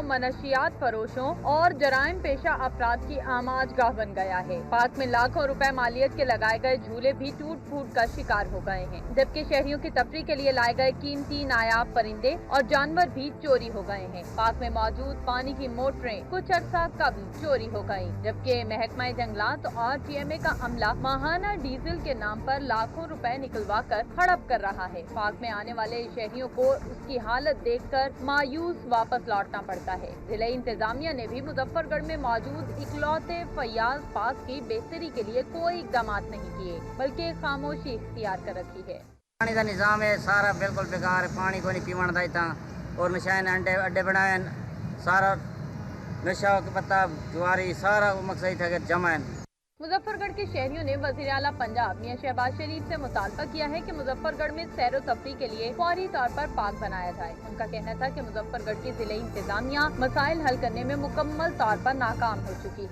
मनशियात फरोशों और जराइम पेशा अफराद की आमाजगाह बन गया है। पार्क में लाखों रुपए मालियत के लगाए गए झूले भी टूट फूट का शिकार हो गए हैं, जबकि शहरियों की तफरीह के लिए लाए गए कीमती नायाब परिंदे और जानवर भी चोरी हो गए हैं। पार्क में मौजूद पानी की मोटरें कुछ अरसा कबल चोरी हो गयी, जबकि महकमा जंगलात और TMA का अमला माहाना डीजल के नाम पर लाखों रुपए निकलवा कर हड़प कर रहा है। पार्क में आने वाले शहरियों को उसकी हालत देखकर मायूस वापस लौटना पड़ता है। जिला इंतजामिया ने भी मुजफ्फरगढ़ में मौजूद इकलौते फयाज पार्क की बेहतरी के लिए कोई इकदाम नहीं किए, बल्कि खामोशी इख्तियार कर रखी है। पानी का निज़ाम है सारा बिल्कुल बेकार है, पानी को नहीं पीवन देता और नशाइन अड्डे बनाए सारा नशा के पत्ता जुआरी सारा मकसद था कि जमा है। मुजफ्फरगढ़ के शहरियों ने वज़ीर आला पंजाब मियां शहबाज शरीफ से मुतालबा किया है कि मुजफ्फरगढ़ में सैर व तफरीह के लिए फौरी तौर पर पार्क बनाया जाए। उनका कहना था कि मुजफ्फरगढ़ की जिला इंतजामिया मसाइल हल करने में मुकम्मल तौर पर नाकाम हो चुकी है।